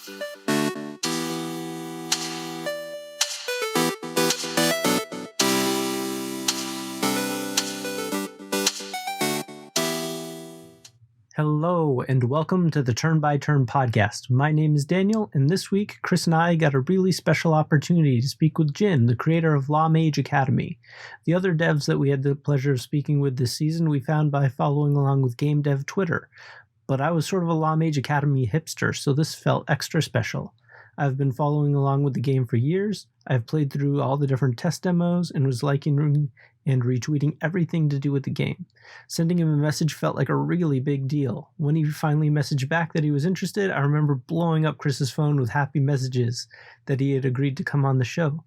Hello, and welcome to the Turn by Turn podcast. My name is Daniel, and this week, Chris and I got a really special opportunity to speak with Jin, the creator of Lawmage Academy. The other devs that we had the pleasure of speaking with this season we found by following along with Game Dev Twitter, but I was sort of a Lawmage Academy hipster, so this felt extra special. I've been following along with the game for years. I've played through all the different test demos and was liking and retweeting everything to do with the game. Sending him a message felt like a really big deal. When he finally messaged back that he was interested, I remember blowing up Chris's phone with happy messages that he had agreed to come on the show.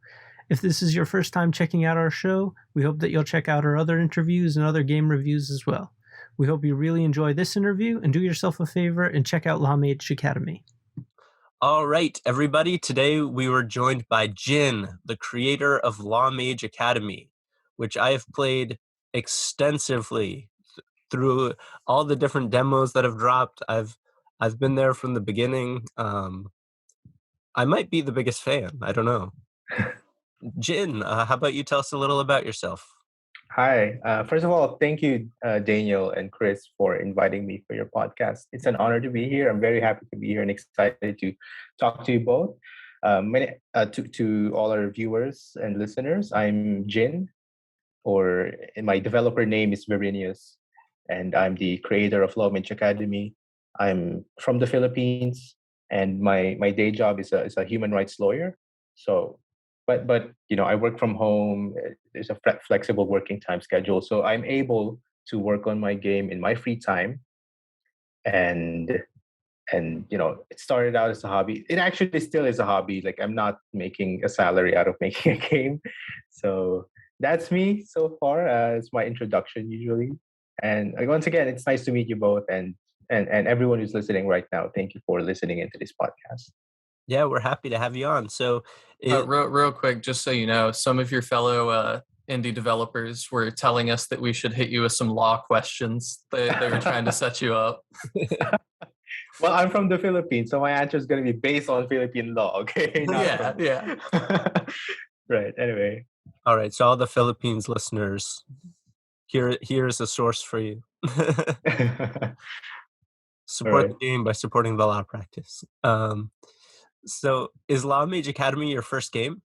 If this is your first time checking out our show, we hope that you'll check out our other interviews and other game reviews as well. We hope you really enjoy this interview, and do yourself a favor and check out Lawmage Academy. All right, everybody. Today we were joined by Jin, the creator of Lawmage Academy, which I have played extensively through all the different demos that have dropped. I've been there from the beginning. I might be the biggest fan. I don't know. Jin, how about you tell us a little about yourself? Hi. First of all, thank you, Daniel and Chris, for inviting me for your podcast. It's an honor to be here. I'm very happy to be here and excited to talk to you both. To all our viewers and listeners, I'm Jin, or my developer name is Verinius, and I'm the creator of Lawmage Academy. I'm from the Philippines, and my day job is a human rights lawyer. So, but I work from home. There's a flexible working time schedule, so I'm able to work on my game in my free time. And it started out as a hobby. It actually still is a hobby. Like, I'm not making a salary out of making a game. So that's me so far. It's my introduction usually. And once again, it's nice to meet you both, and everyone who's listening right now. Thank you for listening into this podcast. Yeah, we're happy to have you on. So, real quick, just so you know, some of your fellow indie developers were telling us that we should hit you with some law questions. They were trying to set you up. Well, I'm from the Philippines, so my answer is going to be based on Philippine law. Okay. Yeah. Right. Anyway. All right. So all the Philippines listeners, here's a source for you. Support the game by supporting the law practice. So is Lawmage Academy your first game?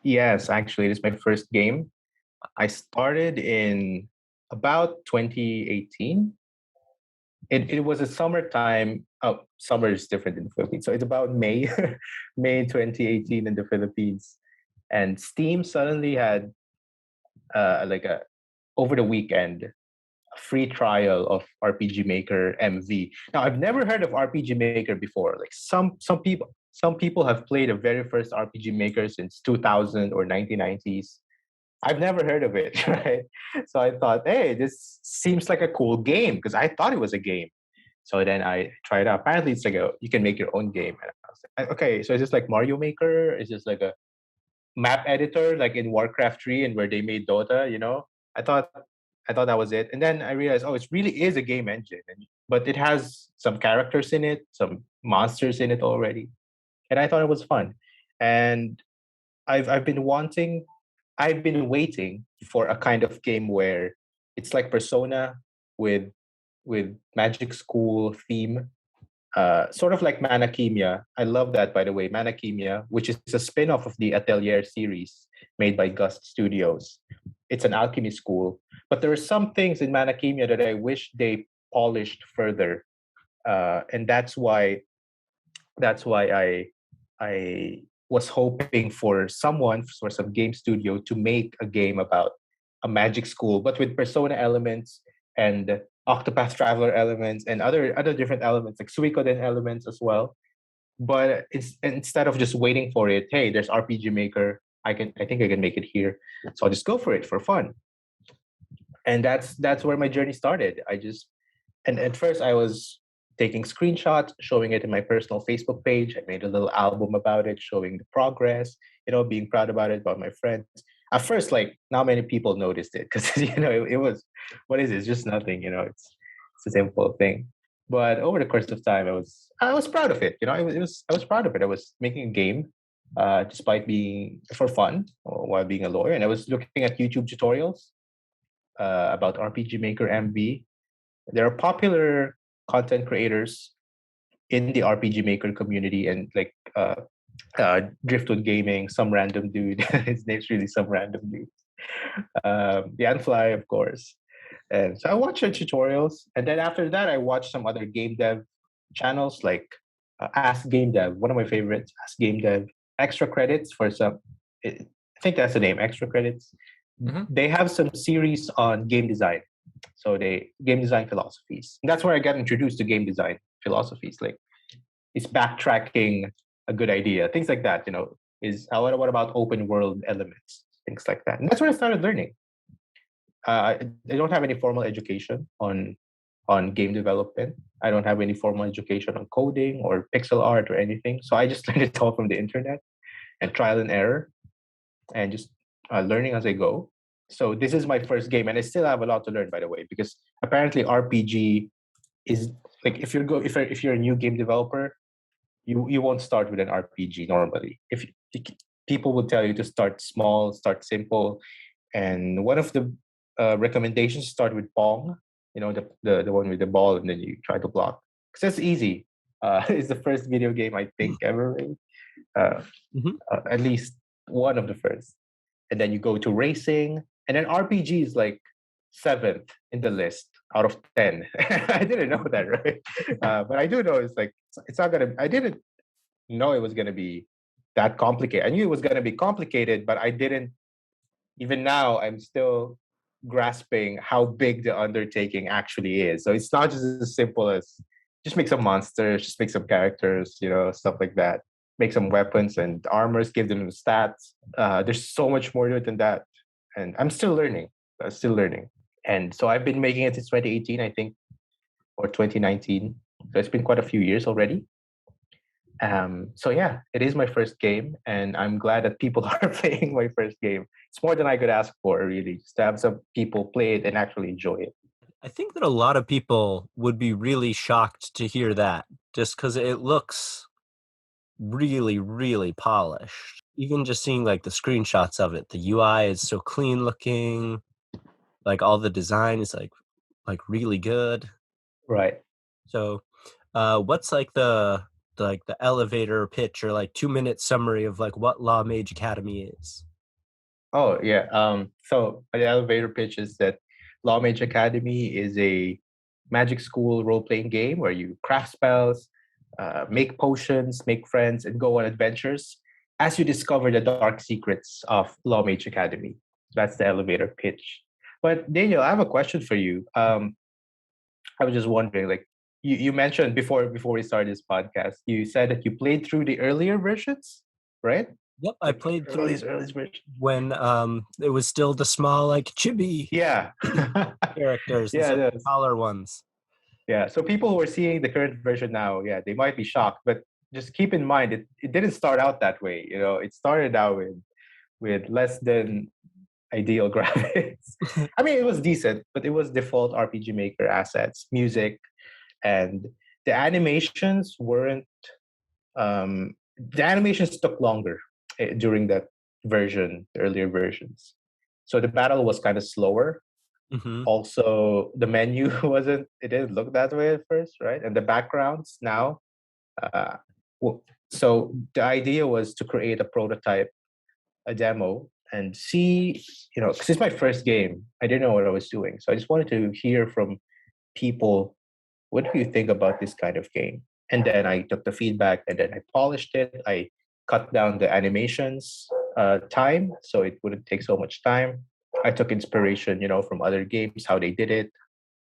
Yes, actually, it's my first game. I started in about 2018. It was a summertime. Oh, summer is different in the Philippines. So it's about May 2018 in the Philippines. And Steam suddenly had over the weekend, a free trial of RPG Maker MV. Now, I've never heard of RPG Maker before. Like some people have played the very first RPG Maker since 2000 or 1990s. I've never heard of it, right? So I thought, hey, this seems like a cool game, because I thought it was a game. So then I tried it out. Apparently, it's like you can make your own game. And I was like, okay, so is this like Mario Maker? Is this like a map editor, like in Warcraft 3 and where they made Dota? I thought that was it. And then I realized, it really is a game engine, but it has some characters in it, some monsters in it already, and I thought it was fun. And I've been waiting for a kind of game where it's like Persona with magic school theme, sort of like Manakimia. I love that, by the way, Manakimia, which is a spin-off of the Atelier series made by Gust Studios. It's an alchemy school, but there are some things in Manakimia that I wish they polished further, and that's why I was hoping for some game studio to make a game about a magic school, but with Persona elements and Octopath Traveler elements and other different elements, like Suikoden elements as well. But instead of just waiting for it, hey, there's RPG Maker. I think I can make it here, so I'll just go for it for fun. And that's where my journey started. And at first I was taking screenshots, showing it in my personal Facebook page. I made a little album about it, showing the progress, being proud about my friends. At first, like, not many people noticed it because, it was, what is it? It's just nothing, it's a simple thing. But over the course of time, I was proud of it. I was proud of it. I was making a game, despite being for fun while being a lawyer, and I was looking at YouTube tutorials about RPG Maker MV. There are popular content creators in the RPG Maker community, and like Driftwood Gaming, some random dude. His name's really some random dude. Yanfly, of course. And so I watched their tutorials, and then after that, I watched some other game dev channels like Ask Game Dev, one of my favorites. Ask Game Dev, extra credits for some. I think that's the name, extra credits. They have some series on game design, so they game design philosophies. And that's where I got introduced to game design philosophies. Like, is backtracking a good idea? Things like that. Is what about open world elements? Things like that. And that's where I started learning. I don't have any formal education on game development. I don't have any formal education on coding or pixel art or anything. So I just learned it all from the internet and trial and error, and just learning as I go. So this is my first game, and I still have a lot to learn, by the way, because apparently RPG is like, if you're a new game developer, you won't start with an RPG normally. If people will tell you to start small, start simple, and one of the recommendations, start with Pong, the one with the ball, and then you try to block, because that's easy. It's the first video game I think ever made, at least one of the first. And then you go to racing, and then RPG is like 7th in the list out of 10. I didn't know that, right? But I do know it's not gonna. I didn't know it was gonna be that complicated. I knew it was gonna be complicated, but I didn't. Even now, I'm still grasping how big the undertaking actually is. So it's not just as simple as just make some monsters, just make some characters, stuff like that. Make some weapons and armors, give them stats. There's so much more to it than that, and I'm still learning. And so I've been making it since 2018, I think, or 2019. So it's been quite a few years already. So yeah, it is my first game, and I'm glad that people are playing my first game. It's more than I could ask for, really, just to have some people play it and actually enjoy it. I think that a lot of people would be really shocked to hear that, just because it looks really, really polished. Even just seeing like the screenshots of it, the UI is so clean looking. Like all the design is like really good. Right. So, what's like the elevator pitch or like 2-minute summary of like what Lawmage Academy is? Oh yeah. So the elevator pitch is that Lawmage Academy is a magic school role-playing game where you craft spells, make potions, make friends, and go on adventures as you discover the dark secrets of Lawmage Academy. That's the elevator pitch. But Daniel, I have a question for you. I was just wondering, like, you mentioned before we started this podcast, you said that you played through the earlier versions, right? Yep, I played through these early versions when it was still the small like chibi characters, yeah, the smaller ones. Yeah, so people who are seeing the current version now, yeah, they might be shocked, but just keep in mind it didn't start out that way. It started out with less than ideal graphics. I mean, it was decent, but it was default RPG Maker assets, music, and the animations weren't. The animations took longer during that version, the earlier versions. So the battle was kind of slower. Also, the menu it didn't look that way at first, right? And the backgrounds now. So the idea was to create a prototype, a demo, and see, because it's my first game, I didn't know what I was doing. So I just wanted to hear from people, what do you think about this kind of game? And then I took the feedback, and then I polished it. I cut down the animations time, so it wouldn't take so much time. I took inspiration, from other games, how they did it,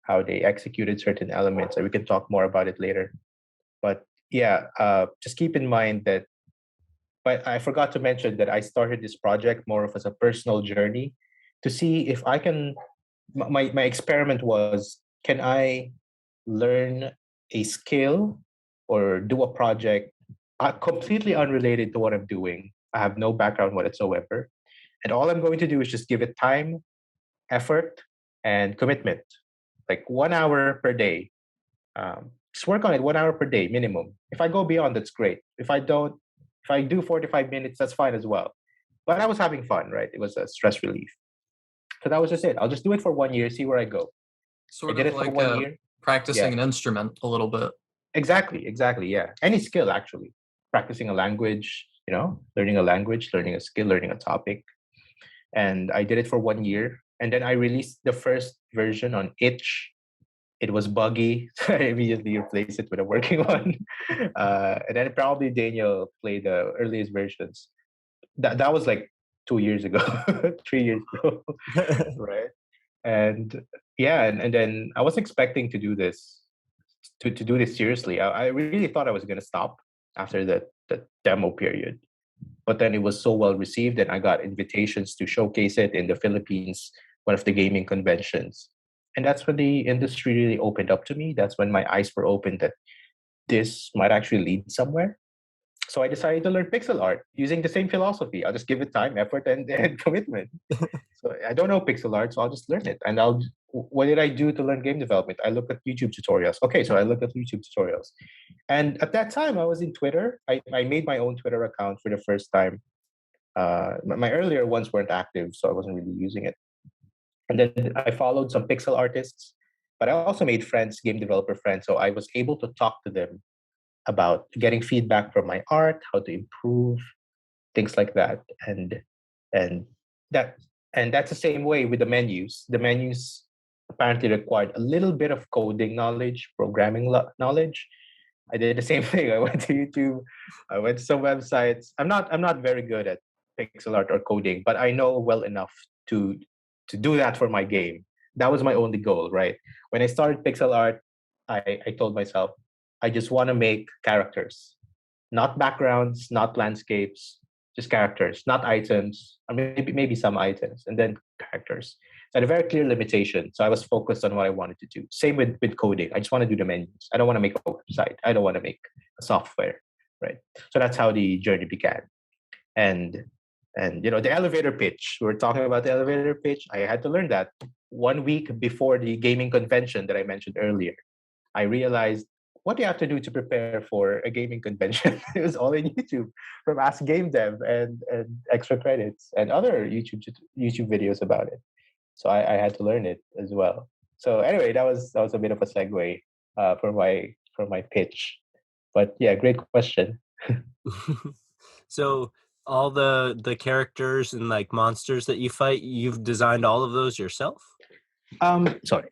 how they executed certain elements, and we can talk more about it later. But yeah, just keep in mind that. But I forgot to mention that I started this project more of as a personal journey to see if I can. My experiment was, can I learn a skill or do a project completely unrelated to what I'm doing? I have no background whatsoever. And all I'm going to do is just give it time, effort, and commitment, like 1 hour per day. just work on it 1 hour per day minimum. If I go beyond, that's great. If I don't, if I do 45 minutes, that's fine as well. But I was having fun, right? It was a stress relief. So that was just it. I'll just do it for 1 year, see where I go. I Sort did of it for like 1 year. practicing Yeah, an instrument a little bit. exactly. Yeah. Any skill, actually. Practicing a language, learning a language, learning a skill, learning a topic. And I did it for 1 year. And then I released the first version on itch. It was buggy, so I immediately replaced it with a working one. And then probably Daniel played the earliest versions. That was like 2 years ago, 3 years ago, right? And yeah, and then I was expecting to do this, to do this seriously. I really thought I was gonna stop after the demo period, but then it was so well received, and I got invitations to showcase it in the Philippines, one of the gaming conventions. And that's when the industry really opened up to me. That's when my eyes were opened that this might actually lead somewhere. So I decided to learn pixel art using the same philosophy. I'll just give it time, effort, and commitment. So I don't know pixel art, so I'll just learn it. And what did I do to learn game development? I looked at YouTube tutorials. Okay, so I looked at YouTube tutorials. And at that time, I was in Twitter. I made my own Twitter account for the first time. My earlier ones weren't active, so I wasn't really using it. And then I followed some pixel artists, but I also made friends, game developer friends. So I was able to talk to them about getting feedback from my art, how to improve, things like that. And that and that's the same way with the menus. The menus apparently required a little bit of coding knowledge, programming knowledge. I did the same thing. I went to YouTube, I went to some websites. I'm not very good at pixel art or coding, but I know well enough to to do that for my game. That was my only goal, right? When I started pixel art, I told myself, I just want to make characters, not backgrounds, not landscapes, just characters, not items, or maybe some items, and then characters. So I had a very clear limitation. So I was focused on what I wanted to do. Same with coding. I just want to do the menus. I don't want to make a website. I don't want to make a software, right? So that's how the journey began. And the elevator pitch. We were talking about the elevator pitch. I had to learn that 1 week before the gaming convention that I mentioned earlier. I realized what do you have to do to prepare for a gaming convention? It was all in YouTube, from Ask Game Dev and Extra Credits and other YouTube videos about it. So I had to learn it as well. So anyway, that was a bit of a segue for my pitch. But yeah, great question. So all the characters and like monsters that you fight, you've designed all of those yourself? Sorry.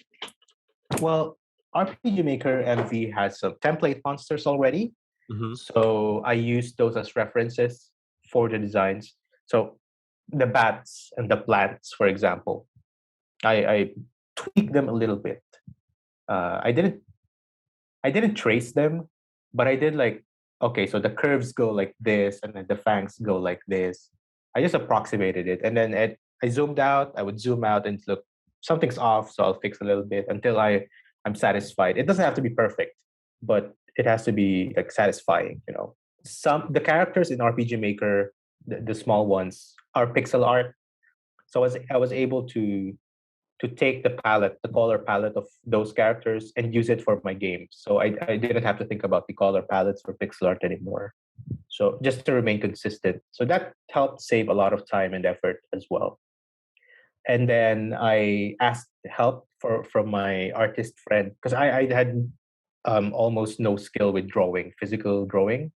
Well, RPG Maker MV has some template monsters already. Mm-hmm. So I use those as references for the designs. So the bats and the plants, for example, I tweak them a little bit. I didn't trace them, but I did like, okay, so the curves go like this, and then the fangs go like this. I just approximated it, and then I zoomed out. I would zoom out and look, something's off, so I'll fix a little bit until I'm satisfied. It doesn't have to be perfect, but it has to be like satisfying. The characters in RPG Maker, the small ones, are pixel art. So I was able to take the color palette of those characters and use it for my game. So I didn't have to think about the color palettes for pixel art anymore. So just to remain consistent. So that helped save a lot of time and effort as well. And then I asked help from my artist friend, because I had almost no skill with drawing, physical drawing.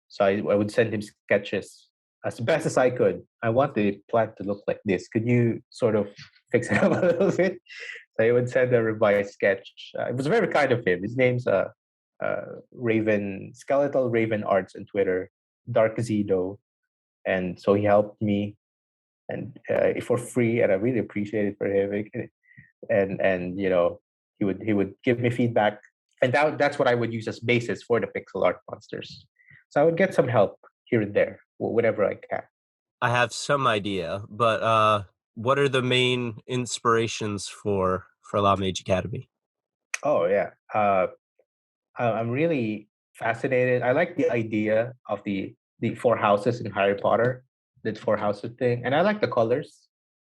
So I would send him sketches as best as I could. I want the plant to look like this. Could you sort of fix it up a little bit? So I would send a revised sketch. It was very kind of him. His name's Raven, Skeletal Raven Arts on Twitter, Dark Zido. And so he helped me and for free, and I really appreciate it for him. And he would give me feedback, and that's what I would use as basis for the pixel art monsters. So I would get some help here and there whenever I can. I have some idea, but what are the main inspirations for Lawmage Academy? Oh yeah, I'm really fascinated. I like the idea of the four houses in Harry Potter, the four houses thing, and I like the colors.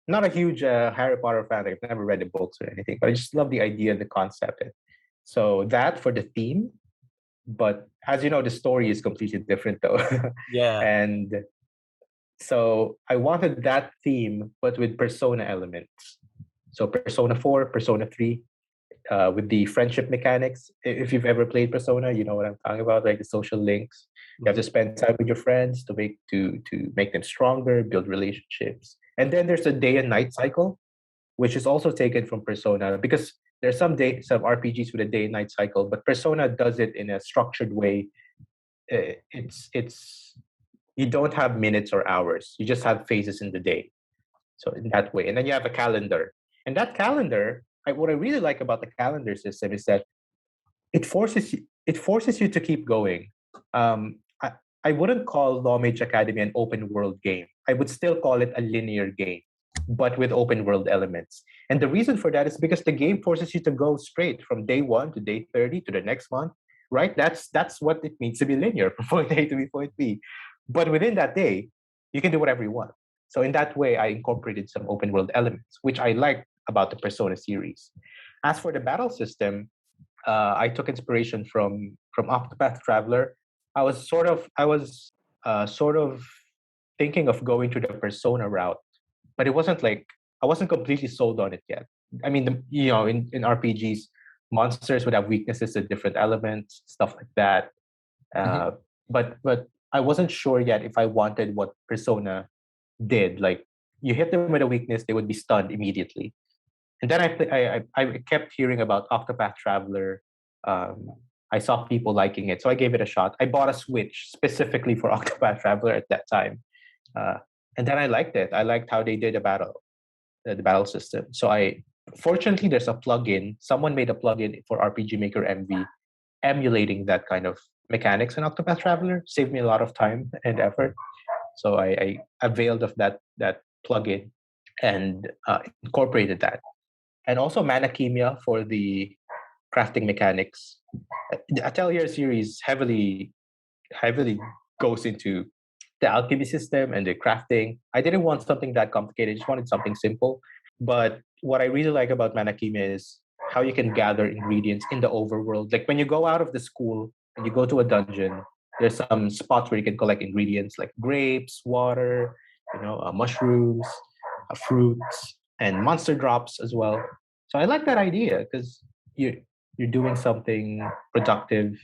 Not a huge Harry Potter fan. I've never read the books or anything, but I just love the idea and the concept. So that for the theme, but as you know, the story is completely different though. Yeah. And so I wanted that theme, but with Persona elements. So Persona 4, Persona 3, with the friendship mechanics. If you've ever played Persona, you know what I'm talking about, like the social links. You have to spend time with your friends to make them stronger, build relationships. And then there's a day and night cycle, which is also taken from Persona because there's some RPGs with a day and night cycle, but Persona does it in a structured way. It's you don't have minutes or hours. You just have phases in the day. So in that way, and then you have a calendar. And that calendar, what I really like about the calendar system is that it forces you to keep going. I wouldn't call Lawmage Academy an open world game. I would still call it a linear game, but with open world elements. And the reason for that is because the game forces you to go straight from day 1 to day 30 to the next month, right? That's what it means to be linear from point A to point B. But within that day, you can do whatever you want. So in that way, I incorporated some open world elements, which I like about the Persona series. As for the battle system, I took inspiration from Octopath Traveler. I was sort of thinking of going to the Persona route, but it wasn't like I wasn't completely sold on it yet. I mean, in RPGs, monsters would have weaknesses to different elements, stuff like that. Mhm. Uh, but I wasn't sure yet if I wanted what Persona did. Like you hit them with a weakness, they would be stunned immediately. And then I kept hearing about Octopath Traveler. Um, I saw people liking it, so I gave it a shot. I bought a Switch specifically for Octopath Traveler at that time, uh, and then I liked it. I liked how they did the battle system. So fortunately, there's a plugin. Someone made a plugin for RPG Maker MV, emulating that kind of mechanics in Octopath Traveler. Saved me a lot of time and effort. So I availed of that plugin and incorporated that, and also Manakemia for the crafting mechanics. The Atelier series heavily goes into the alchemy system and the crafting. I didn't want something that complicated. I just wanted something simple. But what I really like about Manakemia is how you can gather ingredients in the overworld. Like when you go out of the school and you go to a dungeon, there's some spots where you can collect ingredients like grapes, water, mushrooms, fruits, and monster drops as well. So I like that idea because you're doing something productive.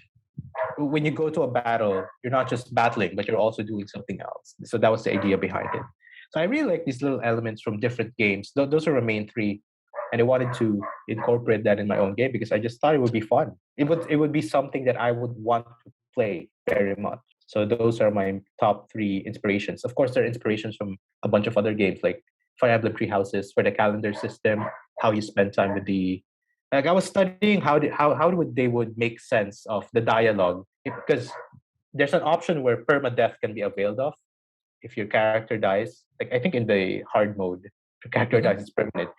When you go to a battle, you're not just battling, but you're also doing something else. So that was the idea behind it. So I really like these little elements from different games. Those are the main three, and I wanted to incorporate that in my own game because I just thought it would be fun. It would be something that I would want to play very much. So those are my top three inspirations. Of course, there are inspirations from a bunch of other games like Fire Emblem Three Houses for the calendar system, how you spend time with the like I was studying how they would make sense of the dialogue because there's an option where permadeath can be availed of if your character dies. Like I think in the hard mode, if your character Mhm. dies, it's permanent.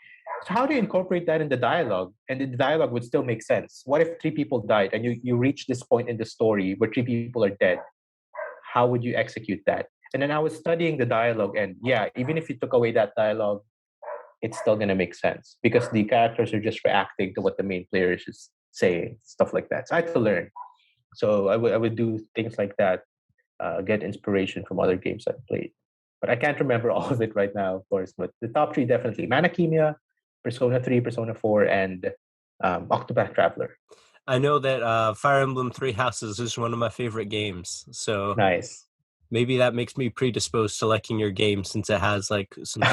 So how do you incorporate that in the dialogue? And the dialogue would still make sense. What if three people died and you reach this point in the story where three people are dead? How would you execute that? And then I was studying the dialogue, and yeah, even if you took away that dialogue, it's still gonna make sense because the characters are just reacting to what the main player is just saying, stuff like that. So I had to learn. So I would do things like that, get inspiration from other games I've played. But I can't remember all of it right now, of course. But the top three definitely Manakemia, Persona 3, Persona 4, and Octopath Traveler. I know that Fire Emblem Three Houses is one of my favorite games, so Nice. maybe that makes me predisposed to liking your game since it has like some,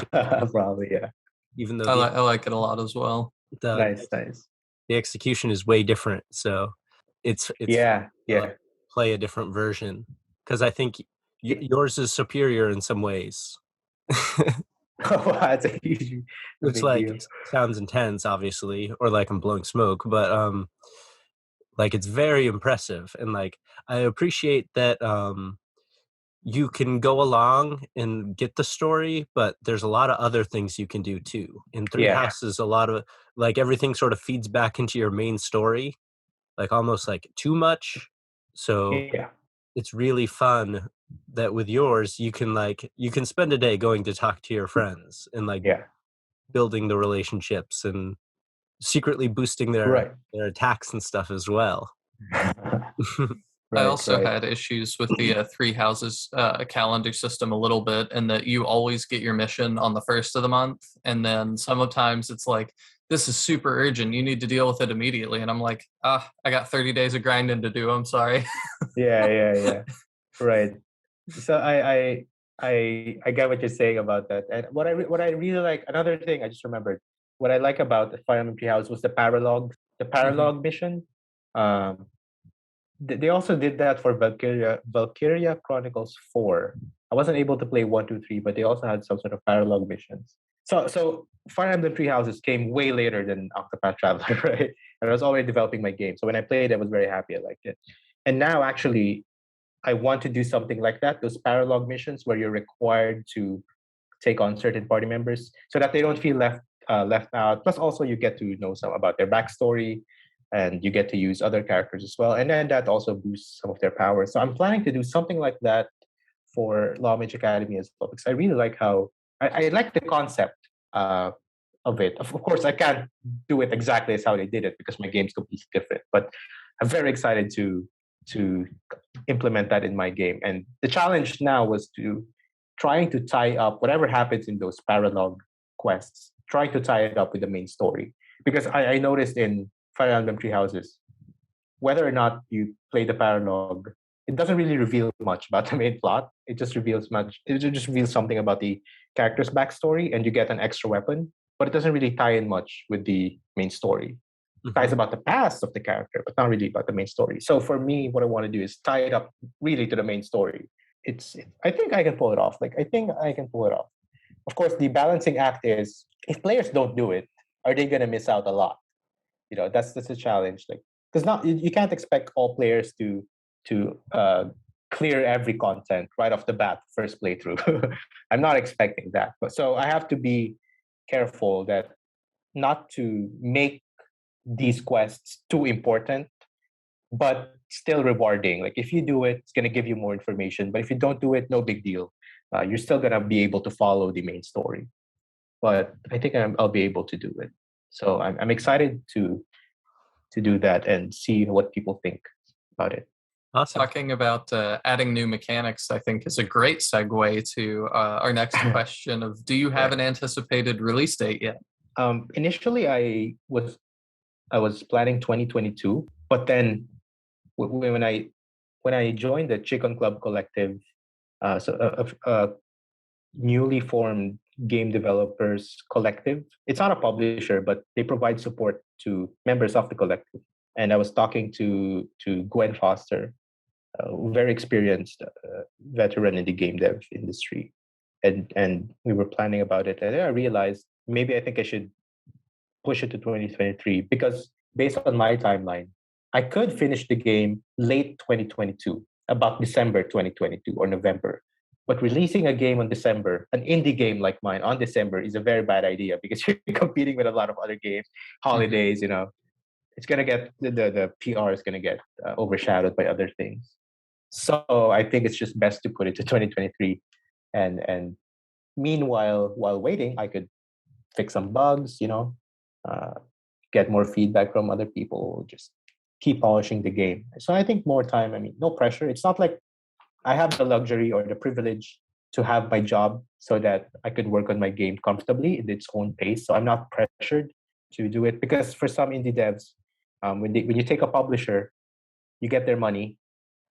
Probably, yeah. even though I like it a lot as well. the Nice, nice. the execution is way different. So it's Yeah, fun to, like, yeah. play a different version because I think Yeah. yours is superior in some ways. Oh, that's a huge, a Which big like deal. sounds intense, obviously, or like I'm blowing smoke, but like it's very impressive, and like I appreciate that you can go along and get the story, but there's a lot of other things you can do too. In Three Yeah, Houses, a lot of like everything sort of feeds back into your main story, like almost like too much. So yeah, it's really fun that with yours you can spend a day going to talk to your friends and like yeah. building the relationships and secretly boosting their attacks and stuff as well. I also had issues with the Three Houses calendar system a little bit, and that you always get your mission on the first of the month, and then sometimes it's like, this is super urgent, you need to deal with it immediately, and I'm like, I got 30 days of grinding to do, I'm sorry. Yeah. Right. So I get what you're saying about that, and what I really like. Another thing I just remembered. What I like about the Fire Emblem Three Houses was the Paralog mission. They also did that for Valkyria Chronicles 4. I wasn't able to play 1, 2, 3, but they also had some sort of Paralog missions. So Fire Emblem Three Houses came way later than Octopath Traveler, right? And I was already developing my game. So when I played, I was very happy. I liked it. And now actually, I want to do something like that, those Paralog missions where you're required to take on certain party members so that they don't feel left out. Plus, also you get to know some about their backstory, and you get to use other characters as well. And then that also boosts some of their powers. So I'm planning to do something like that for Lawmage Academy as well, because I really like how I like the concept of it. Of course, I can't do it exactly as how they did it because my game's completely different. But I'm very excited to implement that in my game. And the challenge now was trying to tie up whatever happens in those Paralog quests, trying to tie it up with the main story. Because I noticed in Fire Emblem Three Houses, whether or not you play the Paralog, it doesn't really reveal much about the main plot. It just reveals something about the character's backstory, and you get an extra weapon, but it doesn't really tie in much with the main story. It ties about the past of the character, but not really about the main story. So for me, what I want to do is tie it up really to the main story. I think I can pull it off. Of course, the balancing act is, if players don't do it, are they going to miss out a lot? That's a challenge. Because not you can't expect all players to clear every content right off the bat first playthrough. I'm not expecting that, but so I have to be careful that not to make these quests too important, but still rewarding. Like if you do it, it's gonna give you more information. But if you don't do it, no big deal. You're still gonna be able to follow the main story. But I think I'll be able to do it. So I'm excited to do that and see what people think about it. Awesome. Talking about adding new mechanics, I think is a great segue to our next question of, do you have an anticipated release date yet? Initially, I was planning 2022, but then when I joined the Chicken Club Collective, a newly formed game developers collective. It's not a publisher, but they provide support to members of the collective. And I was talking to Gwen Foster, a very experienced veteran in the game dev industry, and we were planning about it. And I realized I think I should push it to 2023, because based on my timeline, I could finish the game late 2022, about December 2022 or November. But releasing a game on December, an indie game like mine on December, is a very bad idea because you're competing with a lot of other games, holidays, it's going to get, the PR is going to get overshadowed by other things. So I think it's just best to put it to 2023. And meanwhile, while waiting, I could fix some bugs, get more feedback from other people, just keep polishing the game. So I think more time, no pressure. It's not like I have the luxury or the privilege to have my job so that I could work on my game comfortably in its own pace. So I'm not pressured to do it, because for some indie devs, when you take a publisher, you get their money,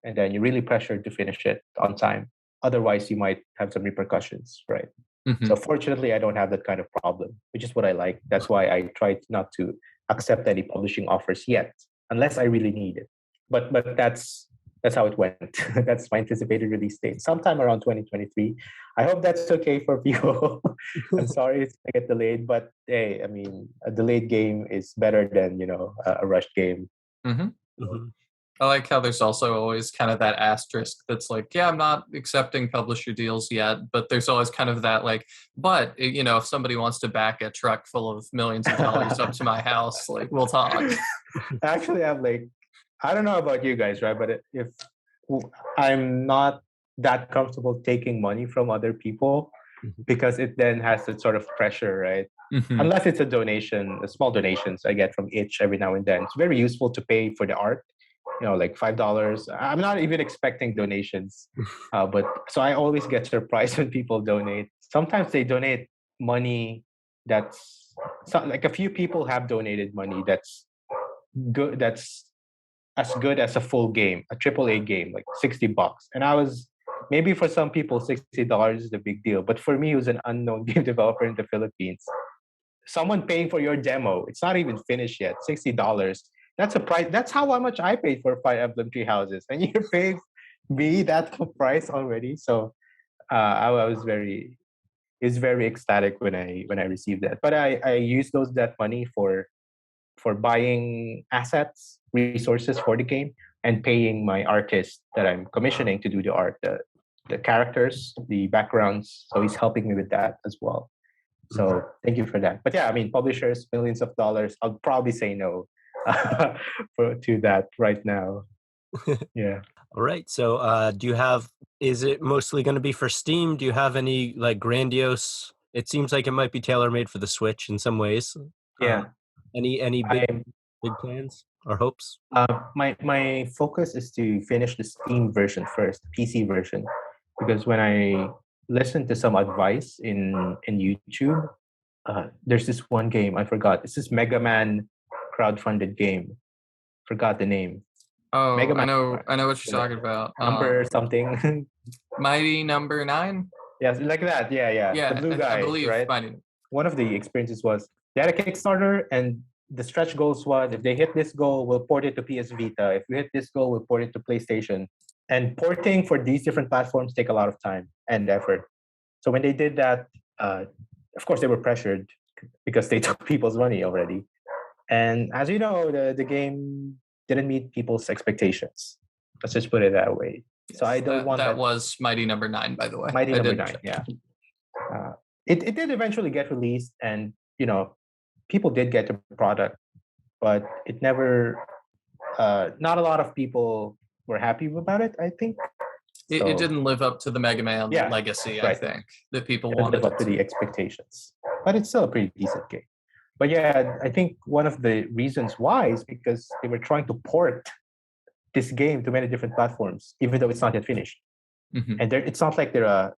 and then you're really pressured to finish it on time. Otherwise, you might have some repercussions, right? Mm-hmm. So fortunately, I don't have that kind of problem, which is what I like. That's why I try not to accept any publishing offers yet, unless I really need it. But that's how it went. That's my anticipated release date, sometime around 2023. I hope that's okay for people. I'm sorry it's gonna get delayed, but hey, a delayed game is better than a rushed game. Mm-hmm. Mm-hmm. I like how there's also always kind of that asterisk that's like, yeah, I'm not accepting publisher deals yet, but there's always kind of that like, but if somebody wants to back a truck full of millions of dollars up to my house, like, we'll talk. Actually, I'm like, I don't know about you guys, right? But if I'm not that comfortable taking money from other people, because it then has that sort of pressure, right? Unless it's a donation, a small donations I get from Itch every now and then. It's very useful to pay for the art, like $5. I'm not even expecting donations, but so I always get surprised when people donate. Sometimes they donate money that's like a few people have donated money that's good. That's as good as a full game, a AAA game, like $60. And maybe for some people, $60 is a big deal, but for me, who's an unknown game developer in the Philippines, someone paying for your demo, it's not even finished yet, $60. That's a price. That's how much I paid for Fire Emblem Three Houses, and you're paying me that price already. So I was very ecstatic when I received that. But I used that money for buying assets, resources for the game, and paying my artist that I'm commissioning to do the art, the characters, the backgrounds. So he's helping me with that as well. So thank you for that. But yeah, I mean, publishers, millions of dollars. I'll probably say no to that right now. Yeah. All right. So is it mostly going to be for Steam? Do you have any like grandiose? It seems like it might be tailor-made for the Switch in some ways. Yeah. Any big plans or hopes? My focus is to finish the Steam version first, PC version, because when I listened to some advice in YouTube, there's this one game I forgot. It's this Mega Man crowdfunded game. Forgot the name. Oh, Mega Man, I know what you're talking about. Number something. Mighty Number 9. Yes, like that. Yeah. The blue guy, I believe, right? One of the experiences was they had a Kickstarter, and the stretch goals was if they hit this goal, we'll port it to PS Vita. If we hit this goal, we'll port it to PlayStation. And porting for these different platforms take a lot of time and effort. So when they did that, of course they were pressured because they took people's money already. And as you know, the game didn't meet people's expectations. Let's just put it that way. So I don't want that. That was Mighty Number 9, by the way. Mighty Number 9, yeah. It did eventually get released, and people did get the product, but it never. Not a lot of people were happy about it, I think. It didn't live up to the Mega Man legacy, right. I think, that people wanted. Live up to the expectations, but it's still a pretty decent game. But yeah, I think one of the reasons why is because they were trying to port this game to many different platforms, even though it's not yet finished. Mm-hmm. And it's not like they're a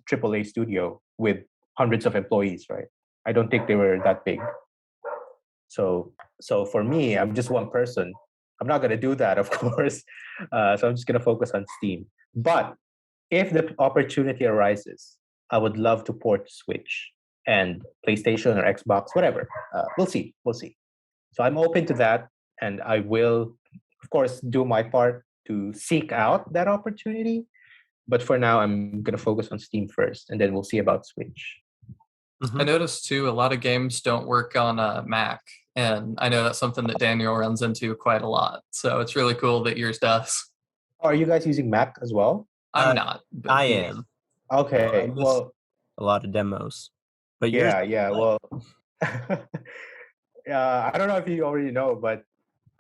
AAA studio with hundreds of employees, right? I don't think they were that big. So for me, I'm just one person. I'm not going to do that, of course. So I'm just going to focus on Steam. But if the opportunity arises, I would love to port Switch and PlayStation or Xbox, whatever. We'll see. So I'm open to that, and I will, of course, do my part to seek out that opportunity. But for now, I'm going to focus on Steam first, and then we'll see about Switch. Mm-hmm. I noticed, too, a lot of games don't work on Mac. And I know that's something that Daniel runs into quite a lot. So it's really cool that yours does. Are you guys using Mac as well? I'm not. I am. Okay. Well, a lot of demos. But yeah. Well, I don't know if you already know, but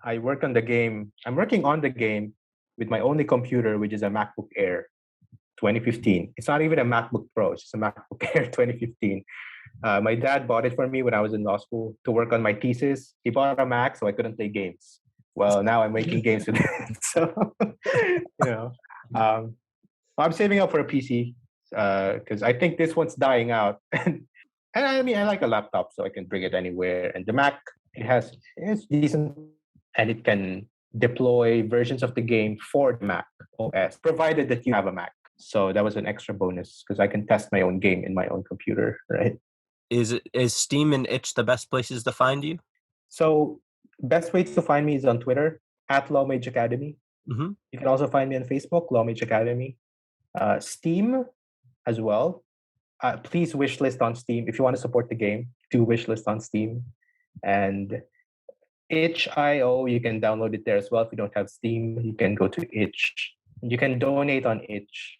I work on the game. I'm working on the game with my only computer, which is a MacBook Air 2015. It's not even a MacBook Pro. It's just a MacBook Air 2015. My dad bought it for me when I was in law school to work on my thesis. He bought a Mac, so I couldn't play games. Well, now I'm making games with it. So, I'm saving up for a PC because I think this one's dying out. And I mean, I like a laptop, so I can bring it anywhere. And the Mac, it's decent, and it can deploy versions of the game for the Mac OS, provided that you have a Mac. So that was an extra bonus because I can test my own game in my own computer, right? Is Steam and Itch the best places to find you? So best way to find me is on Twitter at Lawmage Academy. Mm-hmm. You can also find me on Facebook, Lawmage Academy. Steam as well. Please wishlist on Steam. If you want to support the game, do wishlist on Steam. And itch.io, you can download it there as well. If you don't have Steam, you can go to Itch. You can donate on Itch.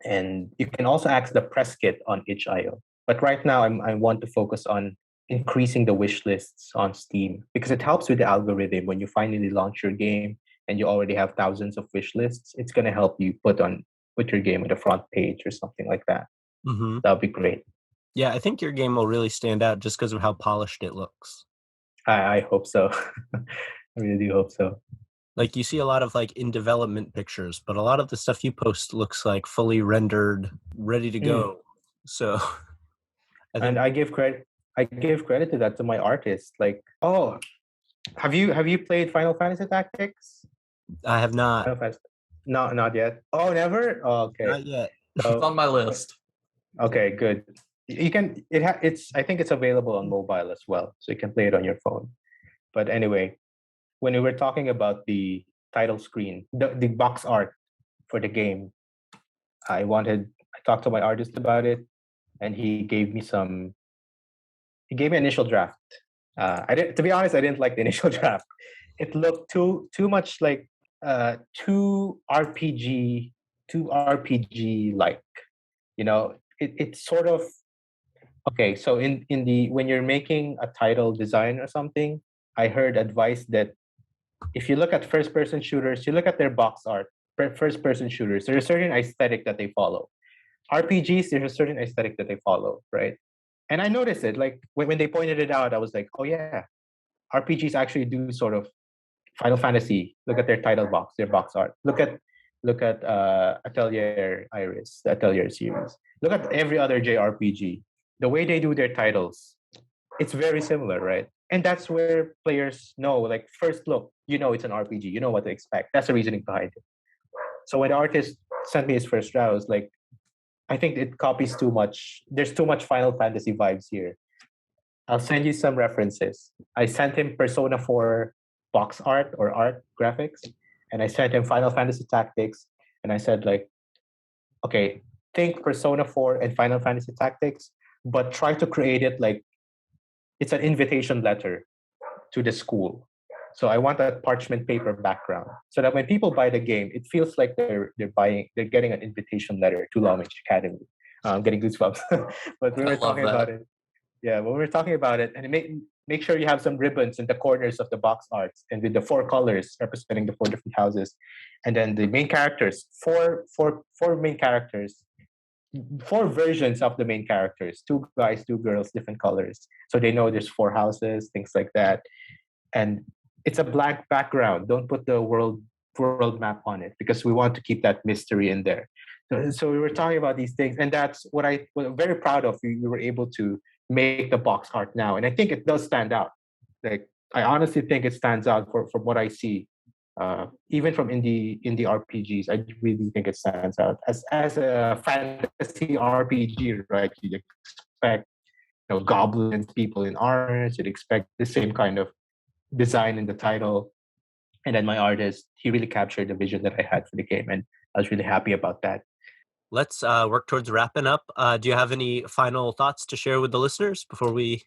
And you can also ask the press kit on itch.io. But right now, I want to focus on increasing the wish lists on Steam because it helps with the algorithm. When you finally launch your game and you already have thousands of wish lists, it's going to help you put your game on the front page or something like that. Mm-hmm. That'll be great. Yeah, I think your game will really stand out just because of how polished it looks. I hope so. I really do hope so. Like you see a lot of like in development pictures, but a lot of the stuff you post looks like fully rendered, ready to go. So I give credit. I give credit to that to my artist. Like, oh, have you played Final Fantasy Tactics? I have not. Final Fantasy. No, not yet. Oh, never. Oh, okay. Not yet. So, It's on my list. Okay, good. You can. It's. I think it's available on mobile as well, so you can play it on your phone. But anyway, when we were talking about the title screen, the box art for the game, I talked to my artist about it, and he gave me some. He gave me an initial draft. I didn't. To be honest, I didn't like the initial draft. It looked too much like too RPG like. You know, it's sort of okay. So in the when you're making a title design or something, I heard advice that if you look at first person shooters, you look at their box art. First person shooters, there's a certain aesthetic that they follow. RPGs, there's a certain aesthetic that they follow, right? And I noticed it. Like when they pointed it out, I was like, oh yeah, RPGs actually do sort of Final Fantasy. Look at their title box, their box art. Look at Atelier Iris, the Atelier series. Look at every other JRPG. The way they do their titles, it's very similar, right? And that's where players know, like first look, you know it's an RPG. You know what to expect. That's the reasoning behind it. So when the artist sent me his first draft, I was like, I think it copies too much. There's too much Final Fantasy vibes here. I'll send you some references. I sent him Persona 4 box art or art graphics, and I sent him Final Fantasy Tactics, and I said like, okay, think Persona 4 and Final Fantasy Tactics, but try to create it like it's an invitation letter to the school. So I want a parchment paper background so that when people buy the game, it feels like they're getting an invitation letter to Lawmage Academy. I'm getting goosebumps. But we were talking about it. Yeah, when we were talking about it, and make sure you have some ribbons in the corners of the box arts and with the 4 colors representing the 4 different houses, and then the main characters, four main characters, 4 versions of the main characters, 2 guys, 2 girls, different colors, so they know there's 4 houses, things like that, and it's a black background. Don't put the world map on it because we want to keep that mystery in there. So we were talking about these things, and that's what I'm very proud of. We were able to make the box art now, and I think it does stand out. Like I honestly think it stands out from what I see, even from indie RPGs. I really think it stands out as a fantasy RPG, right? You'd expect goblins, people in armor. You'd expect the same kind of design in the title, and then my artist, he really captured the vision that I had for the game, and I was really happy about that. Let's work towards wrapping up. Do you have any final thoughts to share with the listeners before we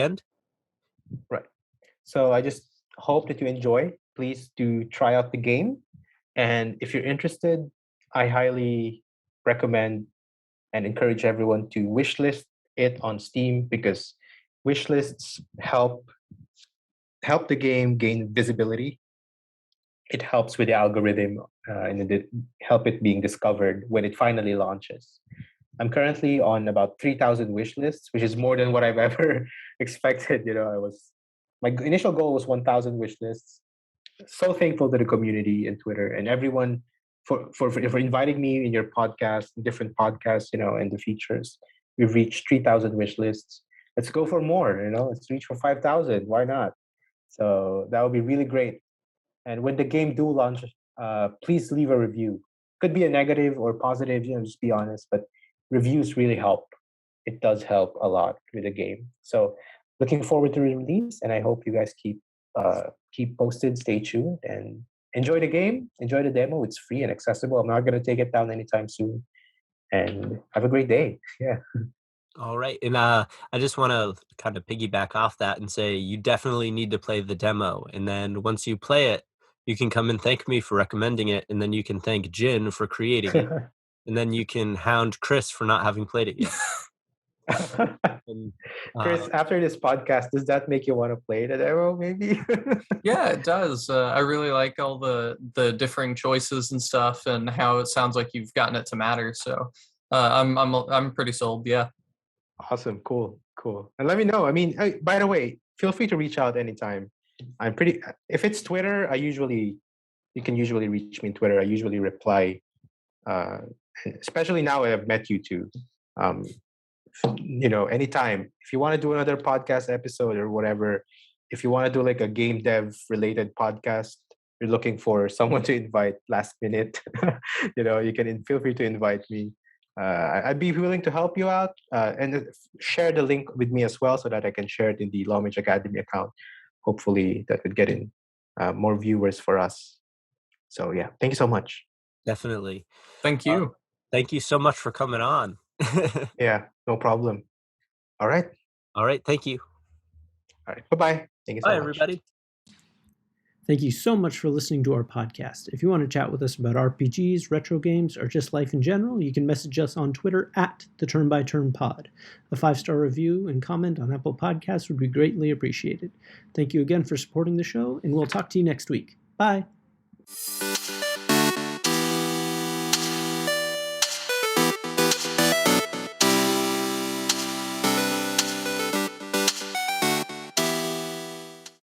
end? Right. So I just hope that you enjoy. Please do try out the game, and if you're interested, I highly recommend and encourage everyone to wishlist it on Steam because wishlists help the game gain visibility. It helps with the algorithm and help it being discovered when it finally launches. I'm currently on about 3,000 wish lists, which is more than what I've ever expected. My initial goal was 1,000 wish lists. So thankful to the community and Twitter and everyone for inviting me in your podcast, different podcasts, and the features. We've reached 3,000 wish lists. Let's go for more. Let's reach for 5,000. Why not? So that would be really great. And when the game do launch, please leave a review. Could be a negative or positive, just be honest. But reviews really help. It does help a lot with the game. So looking forward to the release, and I hope you guys keep posted, stay tuned, and enjoy the game. Enjoy the demo. It's free and accessible. I'm not going to take it down anytime soon. And have a great day. Yeah. All right. And I just want to kind of piggyback off that and say you definitely need to play the demo. And then once you play it, you can come and thank me for recommending it. And then you can thank Jin for creating it. And then you can hound Chris for not having played it yet. Chris, after this podcast, does that make you want to play the demo maybe? Yeah, it does. I really like all the differing choices and stuff and how it sounds like you've gotten it to matter. So I'm pretty sold. Yeah. Awesome. Cool. And let me know. I mean, by the way, feel free to reach out anytime. If it's Twitter, you can usually reach me on Twitter. I usually reply, especially now I've met you two. Anytime. If you want to do another podcast episode or whatever, if you want to do like a game dev related podcast, you're looking for someone to invite last minute, you can feel free to invite me. I'd be willing to help you out and share the link with me as well so that I can share it in the Lawmage Academy account. Hopefully that would get in more viewers for us. So yeah, thank you so much. Definitely. Thank you. Thank you so much for coming on. Yeah, no problem. All right. Thank you. All right. Bye-bye. Thank you so much. Bye, everybody. Thank you so much for listening to our podcast. If you want to chat with us about RPGs, retro games, or just life in general, you can message us on Twitter at the Turn by Turn Pod. A 5-star review and comment on Apple Podcasts would be greatly appreciated. Thank you again for supporting the show, and we'll talk to you next week. Bye.